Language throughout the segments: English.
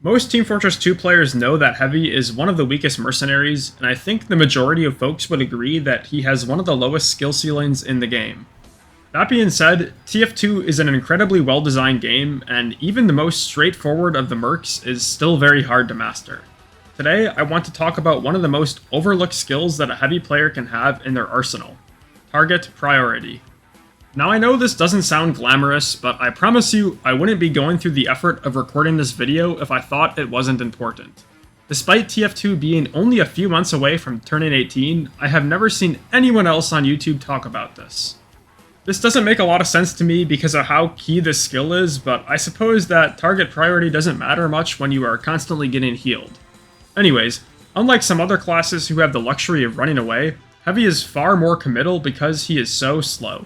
Most Team Fortress 2 players know that Heavy is one of the weakest mercenaries, and I think the majority of folks would agree that he has one of the lowest skill ceilings in the game. That being said, TF2 is an incredibly well-designed game, and even the most straightforward of the mercs is still very hard to master. Today, I want to talk about one of the most overlooked skills that a Heavy player can have in their arsenal: target priority. Now I know this doesn't sound glamorous, but I promise you I wouldn't be going through the effort of recording this video if I thought it wasn't important. Despite TF2 being only a few months away from turning 18, I have never seen anyone else on YouTube talk about this. This doesn't make a lot of sense to me because of how key this skill is, but I suppose that target priority doesn't matter much when you are constantly getting healed. Anyways, unlike some other classes who have the luxury of running away, Heavy is far more committal because he is so slow.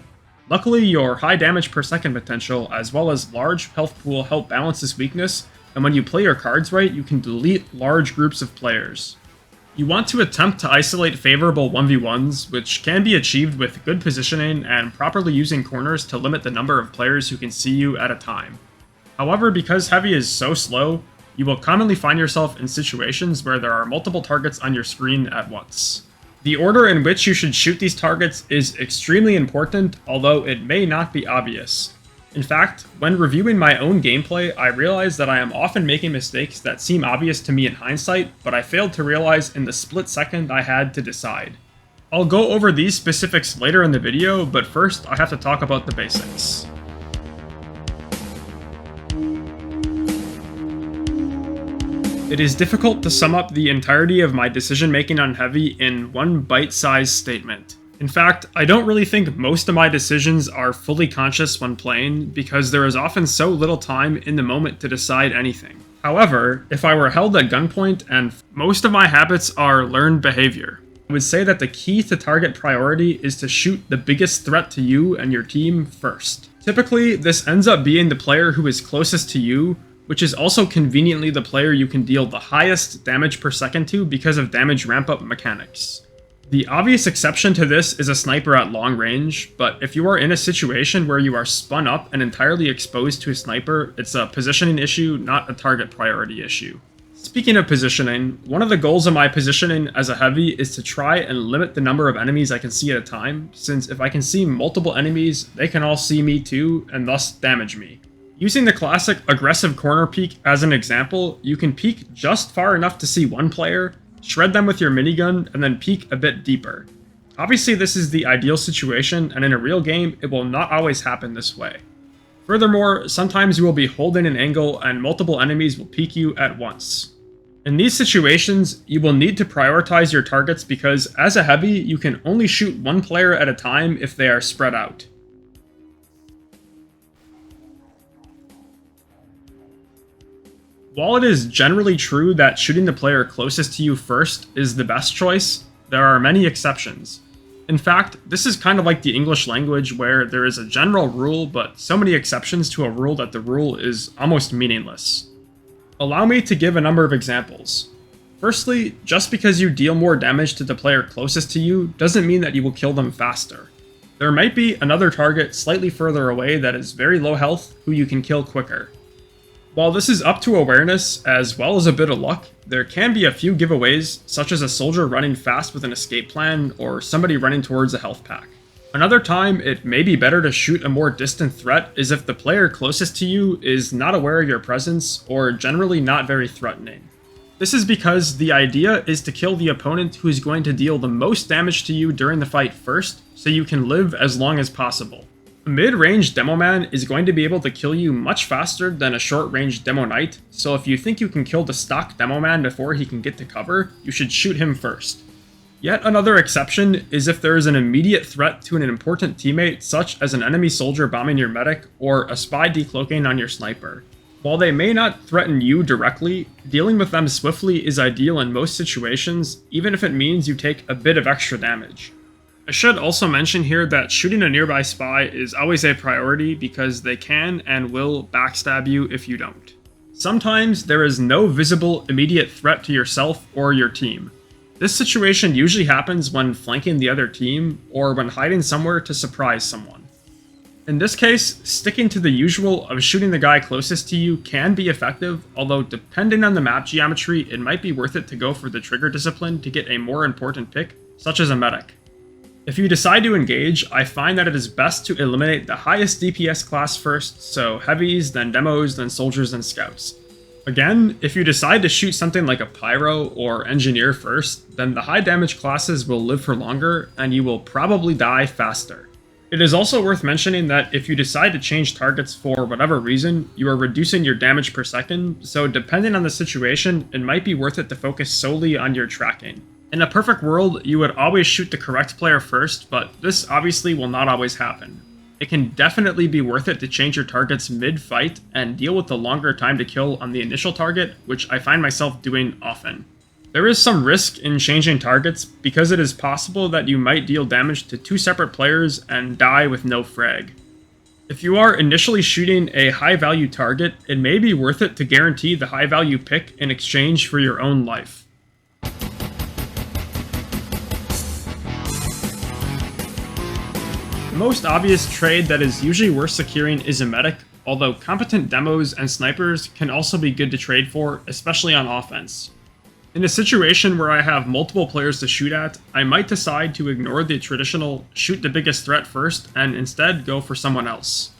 Luckily, your high damage per second potential, as well as large health pool, help balance this weakness, and when you play your cards right, you can delete large groups of players. You want to attempt to isolate favorable 1v1s, which can be achieved with good positioning and properly using corners to limit the number of players who can see you at a time. However, because Heavy is so slow, you will commonly find yourself in situations where there are multiple targets on your screen at once. The order in which you should shoot these targets is extremely important, although it may not be obvious. In fact, when reviewing my own gameplay, I realized that I am often making mistakes that seem obvious to me in hindsight, but I failed to realize in the split second I had to decide. I'll go over these specifics later in the video, but first I have to talk about the basics. It is difficult to sum up the entirety of my decision-making on Heavy in one bite-sized statement. In fact, I don't really think most of my decisions are fully conscious when playing, because there is often so little time in the moment to decide anything. However, if I were held at gunpoint and most of my habits are learned behavior, I would say that the key to target priority is to shoot the biggest threat to you and your team first. Typically, this ends up being the player who is closest to you, which is also conveniently the player you can deal the highest damage per second to because of damage ramp-up mechanics. The obvious exception to this is a sniper at long range, but if you are in a situation where you are spun up and entirely exposed to a sniper, it's a positioning issue, not a target priority issue. Speaking of positioning, one of the goals of my positioning as a Heavy is to try and limit the number of enemies I can see at a time, since if I can see multiple enemies, they can all see me too, and thus damage me. Using the classic aggressive corner peek as an example, you can peek just far enough to see one player, shred them with your minigun, and then peek a bit deeper. Obviously this is the ideal situation, and in a real game, it will not always happen this way. Furthermore, sometimes you will be holding an angle and multiple enemies will peek you at once. In these situations, you will need to prioritize your targets because as a Heavy, you can only shoot one player at a time if they are spread out. While it is generally true that shooting the player closest to you first is the best choice, there are many exceptions. In fact, this is kind of like the English language where there is a general rule but so many exceptions to a rule that the rule is almost meaningless. Allow me to give a number of examples. Firstly, just because you deal more damage to the player closest to you doesn't mean that you will kill them faster. There might be another target slightly further away that is very low health who you can kill quicker. While this is up to awareness, as well as a bit of luck, there can be a few giveaways, such as a soldier running fast with an escape plan, or somebody running towards a health pack. Another time, it may be better to shoot a more distant threat is if the player closest to you is not aware of your presence, or generally not very threatening. This is because the idea is to kill the opponent who is going to deal the most damage to you during the fight first, so you can live as long as possible. A mid-range Demo Man is going to be able to kill you much faster than a short-range Demo Knight, so if you think you can kill the stock Demo Man before he can get to cover, you should shoot him first. Yet another exception is if there is an immediate threat to an important teammate, such as an enemy soldier bombing your medic, or a spy decloaking on your sniper. While they may not threaten you directly, dealing with them swiftly is ideal in most situations, even if it means you take a bit of extra damage. I should also mention here that shooting a nearby spy is always a priority because they can and will backstab you if you don't. Sometimes there is no visible immediate threat to yourself or your team. This situation usually happens when flanking the other team or when hiding somewhere to surprise someone. In this case, sticking to the usual of shooting the guy closest to you can be effective, although depending on the map geometry, it might be worth it to go for the trigger discipline to get a more important pick, such as a medic. If you decide to engage, I find that it is best to eliminate the highest DPS class first, so heavies, then demos, then soldiers, and scouts. Again, if you decide to shoot something like a pyro or engineer first, then the high damage classes will live for longer, and you will probably die faster. It is also worth mentioning that if you decide to change targets for whatever reason, you are reducing your damage per second, so depending on the situation, it might be worth it to focus solely on your tracking. In a perfect world, you would always shoot the correct player first, but this obviously will not always happen. It can definitely be worth it to change your targets mid-fight and deal with the longer time to kill on the initial target, which I find myself doing often. There is some risk in changing targets because it is possible that you might deal damage to two separate players and die with no frag. If you are initially shooting a high-value target, it may be worth it to guarantee the high-value pick in exchange for your own life. The most obvious trade that is usually worth securing is a medic, although competent demos and snipers can also be good to trade for, especially on offense. In a situation where I have multiple players to shoot at, I might decide to ignore the traditional shoot the biggest threat first and instead go for someone else.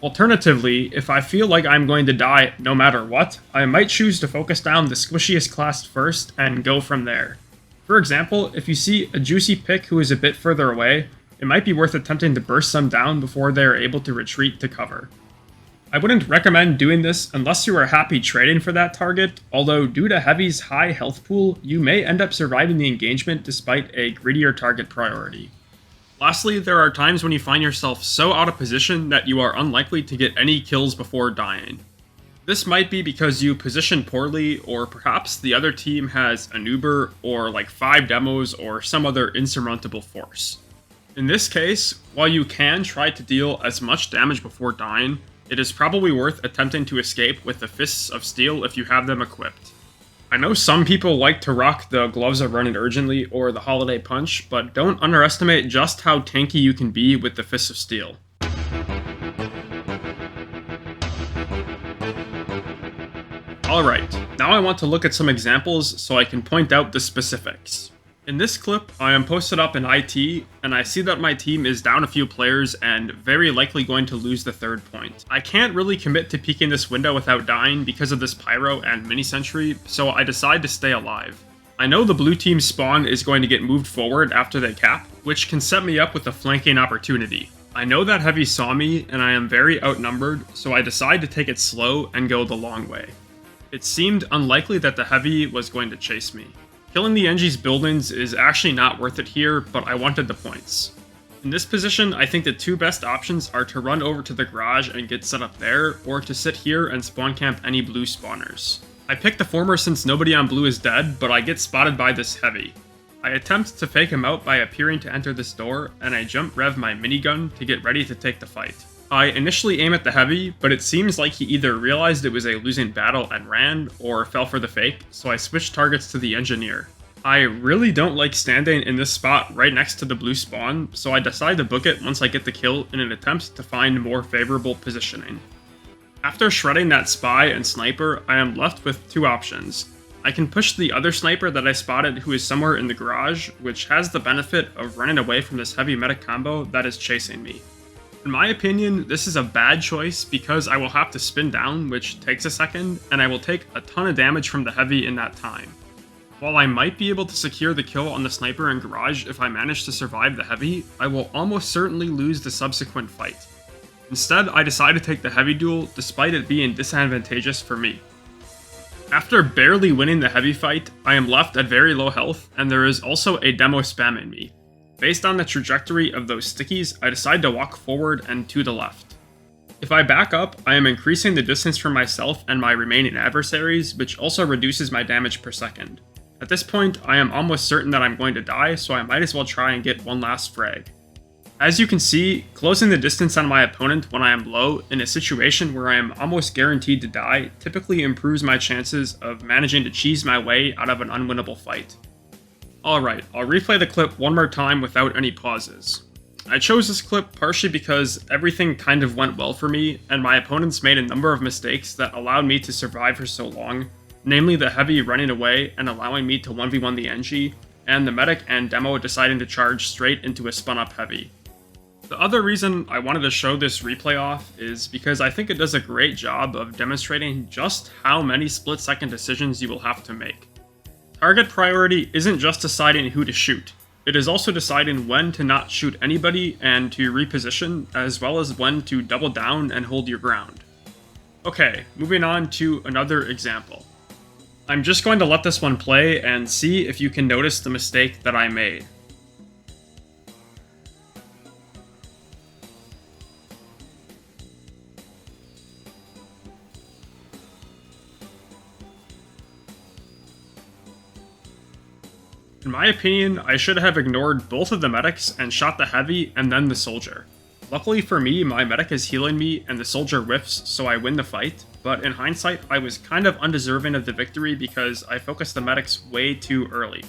Alternatively, if I feel like I'm going to die no matter what, I might choose to focus down the squishiest class first and go from there. For example, if you see a juicy pick who is a bit further away, it might be worth attempting to burst some down before they are able to retreat to cover. I wouldn't recommend doing this unless you are happy trading for that target, although due to Heavy's high health pool, you may end up surviving the engagement despite a greedier target priority. Lastly, there are times when you find yourself so out of position that you are unlikely to get any kills before dying. This might be because you position poorly, or perhaps the other team has an Uber, or like 5 demos, or some other insurmountable force. In this case, while you can try to deal as much damage before dying, it is probably worth attempting to escape with the Fists of Steel if you have them equipped. I know some people like to rock the Gloves of Running Urgently or the Holiday Punch, but don't underestimate just how tanky you can be with the Fists of Steel. Alright, now I want to look at some examples so I can point out the specifics. In this clip, I am posted up in IT, and I see that my team is down a few players and very likely going to lose the third point. I can't really commit to peeking this window without dying because of this pyro and mini sentry, so I decide to stay alive. I know the blue team's spawn is going to get moved forward after they cap, which can set me up with a flanking opportunity. I know that Heavy saw me, and I am very outnumbered, so I decide to take it slow and go the long way. It seemed unlikely that the Heavy was going to chase me. Killing the Engie's buildings is actually not worth it here, but I wanted the points. In this position, I think the two best options are to run over to the garage and get set up there, or to sit here and spawn camp any blue spawners. I picked the former since nobody on blue is dead, but I get spotted by this Heavy. I attempt to fake him out by appearing to enter this door, and I jump rev my minigun to get ready to take the fight. I initially aim at the Heavy, but it seems like he either realized it was a losing battle and ran, or fell for the fake, so I switched targets to the Engineer. I really don't like standing in this spot right next to the blue spawn, so I decide to book it once I get the kill in an attempt to find more favorable positioning. After shredding that spy and sniper, I am left with two options. I can push the other sniper that I spotted who is somewhere in the garage, which has the benefit of running away from this Heavy medic combo that is chasing me. In my opinion, this is a bad choice because I will have to spin down, which takes a second, and I will take a ton of damage from the Heavy in that time. While I might be able to secure the kill on the sniper and garage if I manage to survive the Heavy, I will almost certainly lose the subsequent fight. Instead, I decide to take the Heavy duel despite it being disadvantageous for me. After barely winning the Heavy fight, I am left at very low health, and there is also a demo spamming me. Based on the trajectory of those stickies, I decide to walk forward and to the left. If I back up, I am increasing the distance from myself and my remaining adversaries, which also reduces my damage per second. At this point, I am almost certain that I'm going to die, so I might as well try and get one last frag. As you can see, closing the distance on my opponent when I am low in a situation where I am almost guaranteed to die typically improves my chances of managing to cheese my way out of an unwinnable fight. Alright, I'll replay the clip one more time without any pauses. I chose this clip partially because everything kind of went well for me, and my opponents made a number of mistakes that allowed me to survive for so long, namely the heavy running away and allowing me to 1v1 the NG, and the medic and demo deciding to charge straight into a spun up heavy. The other reason I wanted to show this replay off is because I think it does a great job of demonstrating just how many split-second decisions you will have to make. Target priority isn't just deciding who to shoot. It is also deciding when to not shoot anybody and to reposition, as well as when to double down and hold your ground. Okay, moving on to another example. I'm just going to let this one play and see if you can notice the mistake that I made. In my opinion, I should have ignored both of the medics and shot the heavy and then the soldier. Luckily for me, my medic is healing me and the soldier whiffs, so I win the fight, but in hindsight, I was kind of undeserving of the victory because I focused the medics way too early.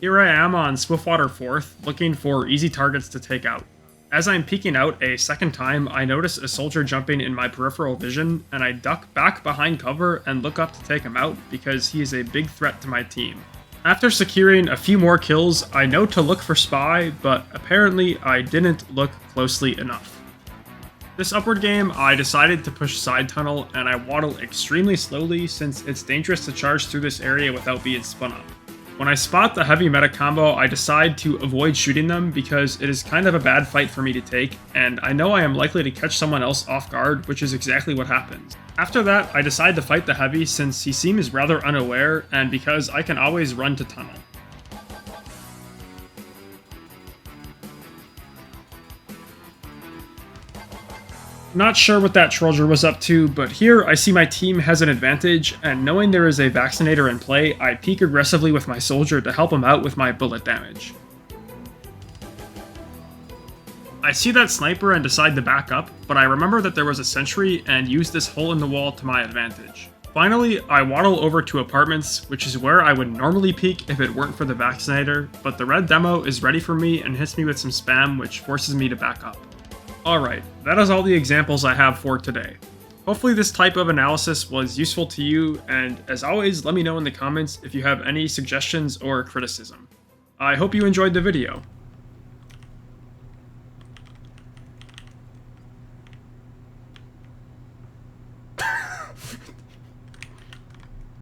Here I am on Swiftwater 4th, looking for easy targets to take out. As I'm peeking out a second time, I notice a soldier jumping in my peripheral vision, and I duck back behind cover and look up to take him out because he is a big threat to my team. After securing a few more kills, I know to look for spy, but apparently I didn't look closely enough. This upward game, I decided to push side tunnel, and I waddle extremely slowly since it's dangerous to charge through this area without being spun up. When I spot the heavy meta combo, I decide to avoid shooting them because it is kind of a bad fight for me to take, and I know I am likely to catch someone else off guard, which is exactly what happens. After that, I decide to fight the heavy since he seems rather unaware, and because I can always run to tunnel. Not sure what that Troller was up to, but here I see my team has an advantage, and knowing there is a vaccinator in play, I peek aggressively with my soldier to help him out with my bullet damage. I see that sniper and decide to back up, but I remember that there was a sentry and use this hole in the wall to my advantage. Finally, I waddle over to apartments, which is where I would normally peek if it weren't for the vaccinator, but the red demo is ready for me and hits me with some spam, which forces me to back up. Alright, that is all the examples I have for today. Hopefully this type of analysis was useful to you, and as always, let me know in the comments if you have any suggestions or criticism. I hope you enjoyed the video.